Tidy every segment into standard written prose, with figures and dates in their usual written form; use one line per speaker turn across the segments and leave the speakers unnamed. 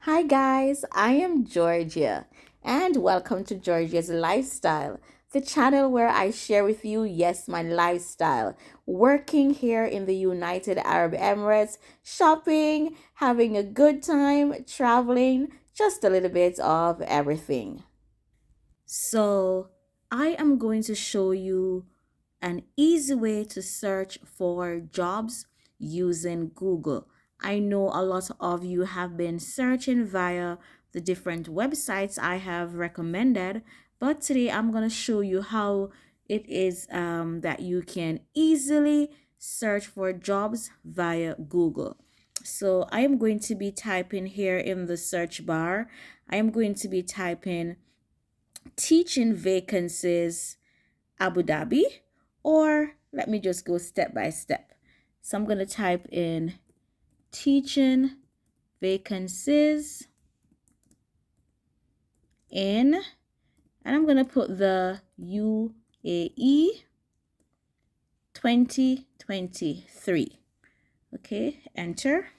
Hi guys, I am Georgia and welcome to Georgia's Lifestyle, the channel where I share with you, yes, my lifestyle, working here in the United Arab Emirates, shopping, having a good time, traveling, just a little bit of everything. So, I am going to show you an easy way to search for jobs using Google. I know a lot of you have been searching via the different websites I have recommended, but today I'm going to show you how it is that you can easily search for jobs via Google. So I am going to be typing here in the search bar, I am going to be typing teaching vacancies Abu Dhabi, or let me just go step by step. So I'm going to type in teaching vacancies in, and I'm going to put the UAE 2023. Okay, enter.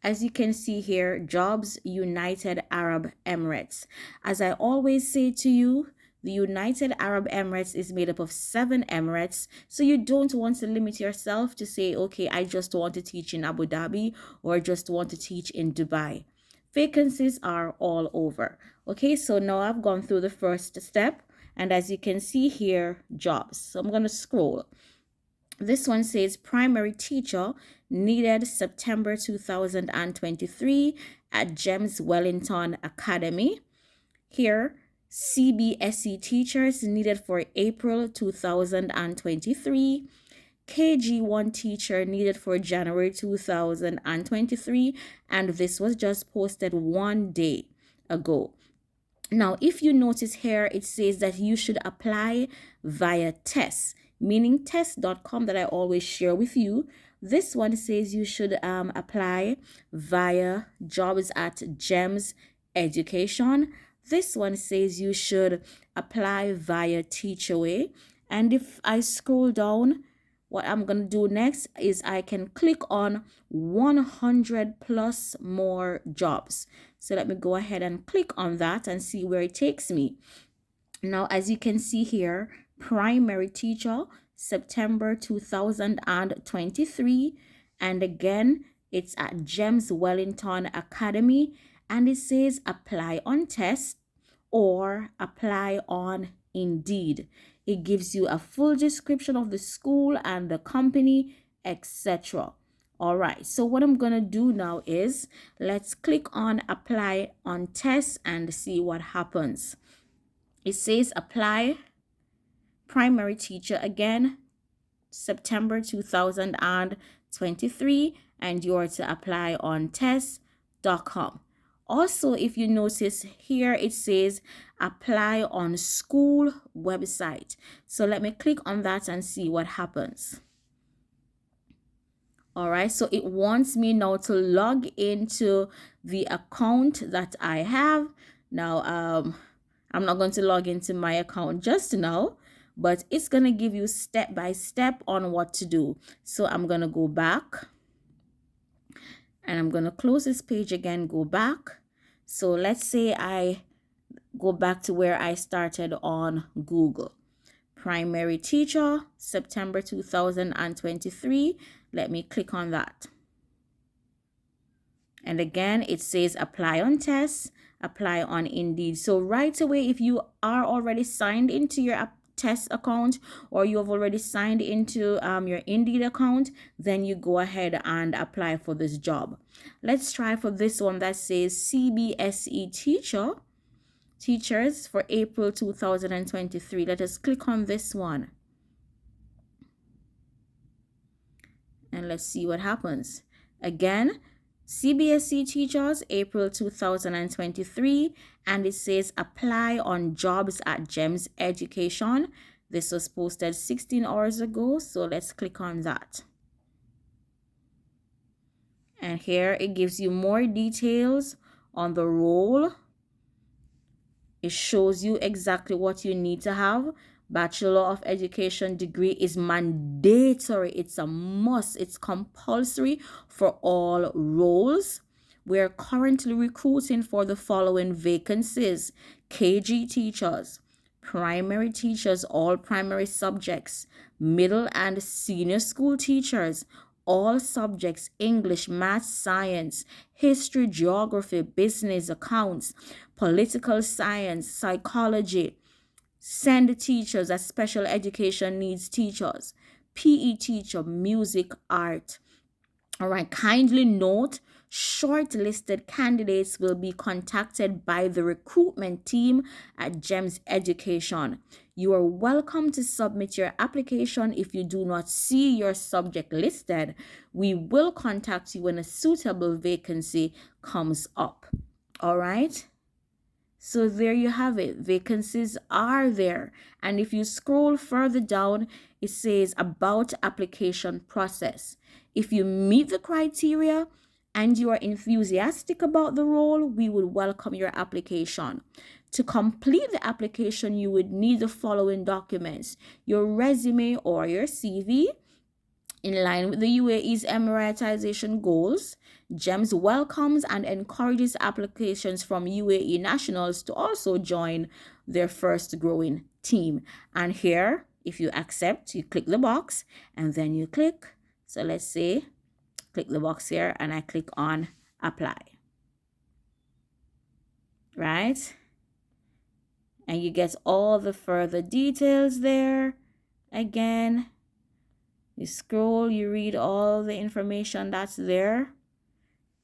As you can see here, Jobs United Arab Emirates. As I always say to you, the United Arab Emirates is made up of 7 emirates, so you don't want to limit yourself to say, okay, I just want to teach in Abu Dhabi or just want to teach in Dubai. Vacancies are all over. Okay, so now I've gone through the first step, and as you can see here, jobs. So I'm going to scroll. This one says primary teacher needed September 2023 at GEMS Wellington Academy. Here, CBSE teachers needed for April 2023. KG1 teacher needed for January 2023, and this was just posted one day ago. Now, if you notice here, it says that you should apply via tests, meaning test.com that I always share with you. This one says you should apply via jobs at GEMS Education. This one says you should apply via Teachaway. And if I scroll down, what I'm going to do next is I can click on 100 plus more jobs. So let me go ahead and click on that and see where it takes me. Now, as you can see here, primary teacher, September 2023. And again, it's at GEMS Wellington Academy. And it says apply on test or apply on Indeed. It gives you a full description of the school and the company, etc. All right, so what I'm going to do now is let's click on apply on test and see what happens. It says apply primary teacher again, September 2023, and you're to apply on test.com. Also, if you notice here, it says apply on school website. So let me click on that and see what happens. All right, so it wants me now to log into the account that I have. Now, I'm not going to log into my account just now, but it's going to give you step by step on what to do. So I'm going to go back and I'm going to close this page again, go back. So let's say I go back to where I started on Google. Primary teacher, September 2023. Let me click on that. And again, it says apply on test, apply on Indeed. So right away, if you are already signed into your test account or you have already signed into your Indeed account, then you go ahead and apply for this job. Let's try for this one that says CBSE teachers for April 2023. Let us click on this one. And let's see what happens. Again, CBSE teachers, April 2023, and it says apply on jobs at GEMS Education. This was posted 16 hours ago, so let's click on that. And here it gives you more details on the role. It shows you exactly what you need to have. Bachelor of Education degree is mandatory. It's a must. It's compulsory for all roles. We're currently recruiting for the following vacancies: KG teachers, primary teachers, all primary subjects, middle and senior school teachers, all subjects: English, math, science, history, geography, business, accounts, political science, psychology. Send teachers as special education needs teachers, PE teacher, music, art. All right, kindly note, shortlisted candidates will be contacted by the recruitment team at GEMS Education. You are welcome to submit your application. If you do not see your subject listed, we will contact you when a suitable vacancy comes up. All right. So there you have it. Vacancies are there. And if you scroll further down, it says about application process. If you meet the criteria and you are enthusiastic about the role, we would welcome your application. To complete the application, you would need the following documents: your resume or your CV. In line with the UAE's Emiratization goals, GEMS welcomes and encourages applications from UAE nationals to also join their first growing team. And here, if you accept, you click the box and then you click. So let's say, click the box here and I click on apply. Right? And you get all the further details there. Again, you scroll, you read all the information that's there.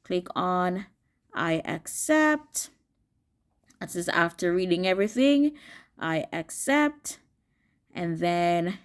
Click on I accept. That is after reading everything. I accept. And then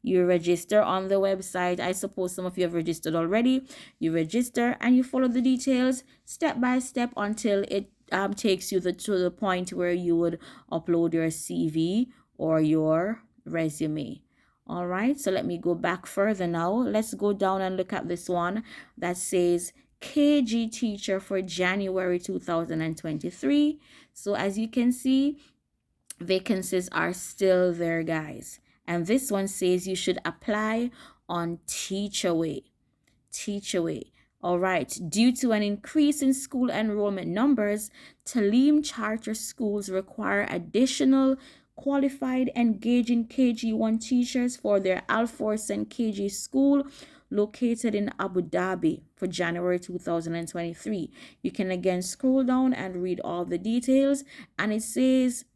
you register on the website. I suppose some of you have registered already. You register and you follow the details step by step until it takes you to the point where you would upload your CV or your resume. All right, so let me go back further now. Let's go down and look at this one that says KG teacher for January 2023. So as you can see, vacancies are still there, guys. And this one says you should apply on Teachaway. Teachaway. All right. Due to an increase in school enrollment numbers, Talim charter schools require additional qualified, engaging KG1 teachers for their Al Forsan KG school located in Abu Dhabi for January 2023. You can again scroll down and read all the details, and it says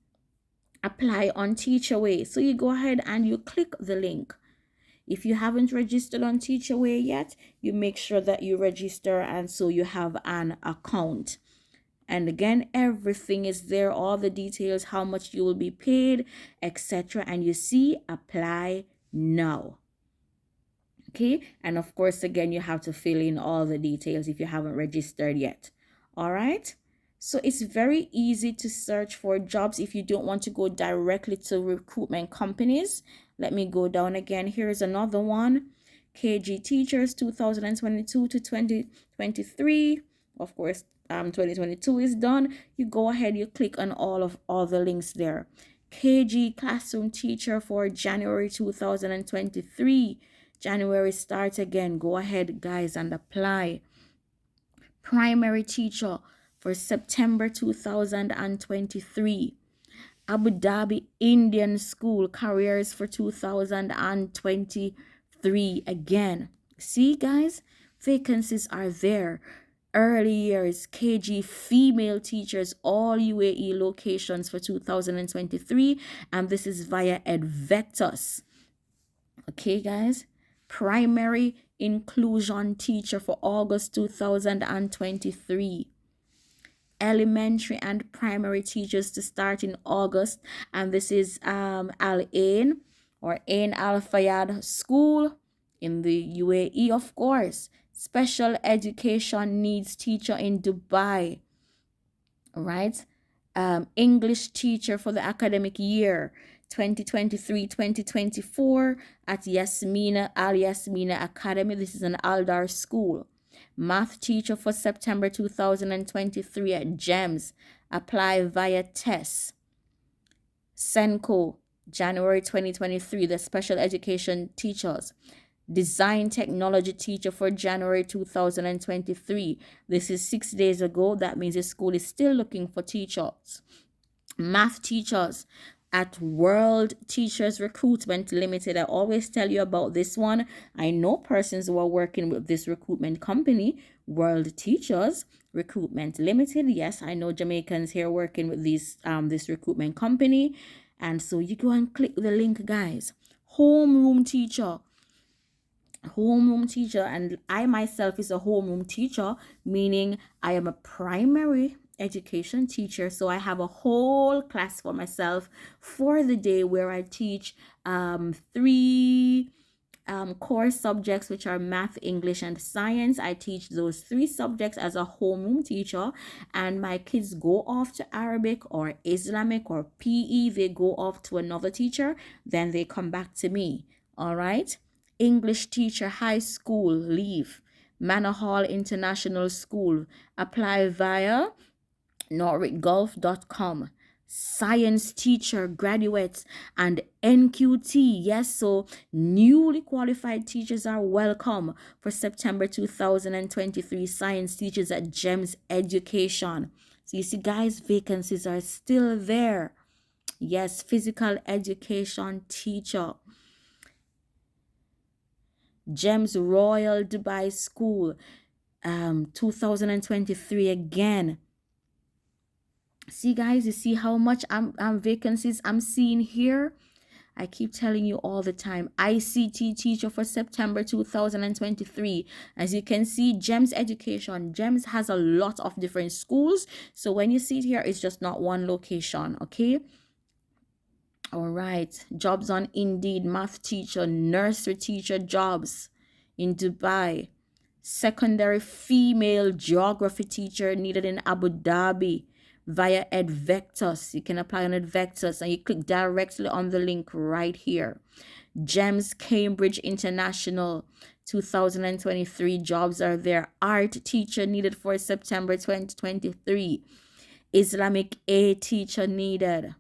apply on Teachaway. So you go ahead and you click the link. If you haven't registered on Teachaway yet, you make sure that you register and so you have an account. And again, everything is there, all the details, how much you will be paid, etc. And you see apply now. Okay, and of course, again, you have to fill in all the details if you haven't registered yet. All right. So it's very easy to search for jobs if you don't want to go directly to recruitment companies. Let me go down again. Here's another one. KG teachers 2022 to 2023. Of course, 2022 is done. You go ahead, you click on all the links there. KG classroom teacher for January 2023. January starts again. Go ahead, guys, and apply. Primary teacher for September 2023. Abu Dhabi Indian School careers for 2023 again. See, guys, vacancies are there. Early years KG female teachers, all UAE locations for 2023, and this is via Advectus. Okay, guys. Primary inclusion teacher for August 2023. Elementary and primary teachers to start in August, and this is Al Ain or Ain Al Fayad School in the UAE, of course. Special education needs teacher in Dubai. All right. English teacher for the academic year 2023-2024 at Al Yasmina Academy. This is an Aldar school. Math teacher for September 2023 at GEMS. Apply via TESS. Senko, January 2023, the special education teachers. Design technology teacher for January 2023. This is 6 days ago. That means the school is still looking for teachers. Math teachers at World Teachers Recruitment Limited. I always tell you about this one. I know persons who are working with this recruitment company, World Teachers Recruitment Limited. Yes, I know Jamaicans here working with this recruitment company. And so you go and click the link, guys. Homeroom teacher, and I myself is a homeroom teacher, meaning I am a primary education teacher. So I have a whole class for myself for the day where I teach three core subjects, which are math, English, and science. I teach those three subjects as a homeroom teacher, and my kids go off to Arabic or Islamic or PE. They go off to another teacher, then they come back to me. All right. English teacher, high school, leave. Manor Hall International School. Apply via norwichgulf.com. Science teacher, graduates, and NQT. Yes, so newly qualified teachers are welcome for September 2023. Science teachers at GEMS Education. So you see, guys, vacancies are still there. Yes, physical education teacher. GEMS Royal Dubai School, 2023 again. See, guys, you see how much vacancies I'm seeing here? I keep telling you all the time. ICT teacher for September 2023. As you can see, GEMS Education. GEMS has a lot of different schools. So when you see it here, it's just not one location, okay? All right. Jobs on Indeed. Math teacher, nursery teacher jobs in Dubai. Secondary female geography teacher needed in Abu Dhabi via EdVectus. You can apply on EdVectus and you click directly on the link right here. GEMS Cambridge International 2023 jobs are there. Art teacher needed for September 2023. Islamic A teacher needed.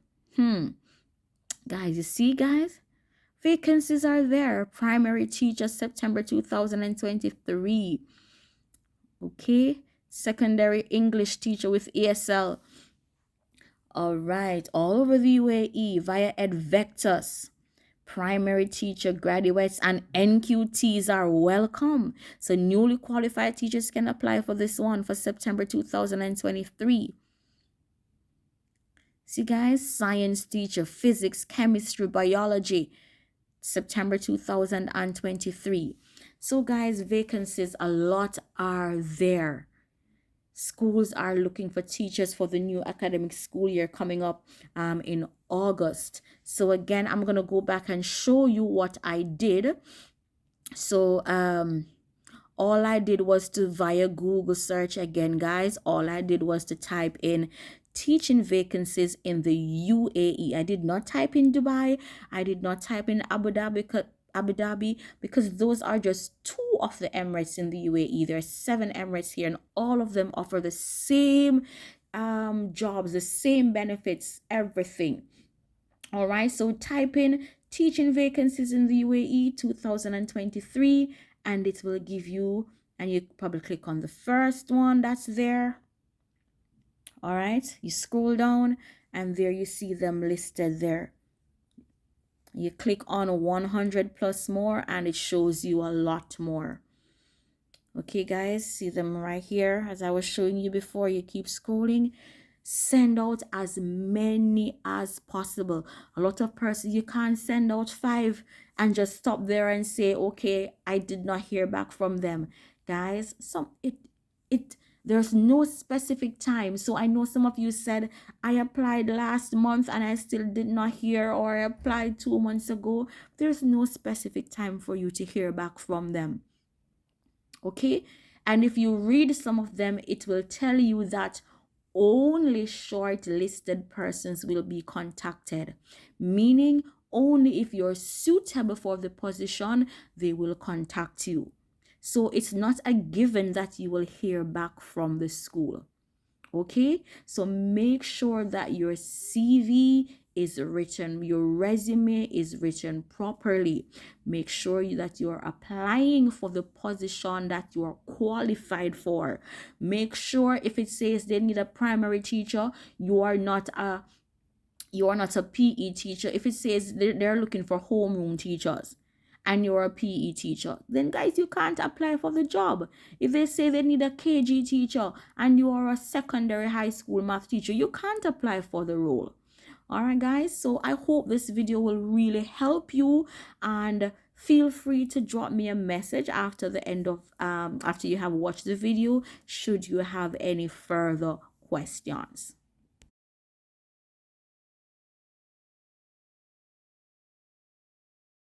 Guys, you see, guys? Vacancies are there. Primary teacher, September 2023. Okay. Secondary English teacher with ESL. All right. All over the UAE via EdVectus. Primary teacher, graduates, and NQTs are welcome. So newly qualified teachers can apply for this one for September 2023. See, guys, science teacher, physics, chemistry, biology, September 2023. So, guys, vacancies, a lot are there. Schools are looking for teachers for the new academic school year coming up in August. So, again, I'm going to go back and show you what I did. So, all I did was to via Google search again, guys. All I did was to type in teaching vacancies in the UAE. I did not type in Dubai. I did not type in Abu Dhabi because those are just two of the Emirates in the UAE. There are 7 Emirates here, and all of them offer the same jobs, the same benefits, everything. All right, so type in teaching vacancies in the UAE 2023 and it will give you, and you probably click on the first one that's there. All right, you scroll down and there you see them listed there. You click on 100 plus more and it shows you a lot more. Okay, guys, see them right here. As I was showing you before, you keep scrolling. Send out as many as possible. A lot of persons, you can't send out 5 and just stop there and say, okay, I did not hear back from them. Guys, there's no specific time. So I know some of you said, I applied last month and I still did not hear, or I applied 2 months ago. There's no specific time for you to hear back from them. Okay? And if you read some of them, it will tell you that only shortlisted persons will be contacted, meaning only if you're suitable for the position, they will contact you. So it's not a given that you will hear back from the school. Okay, so make sure that your CV is written, your resume is written properly. Make sure that you're applying for the position that you are qualified for. Make sure if it says they need a primary teacher, you are not a PE teacher. If it says they're looking for homeroom teachers and you're a PE teacher, then guys, you can't apply for the job. If they say they need a KG teacher and you are a secondary high school math teacher, you can't apply for the role. All right, guys, so I hope this video will really help you, and feel free to drop me a message after the end of after you have watched the video should you have any further questions.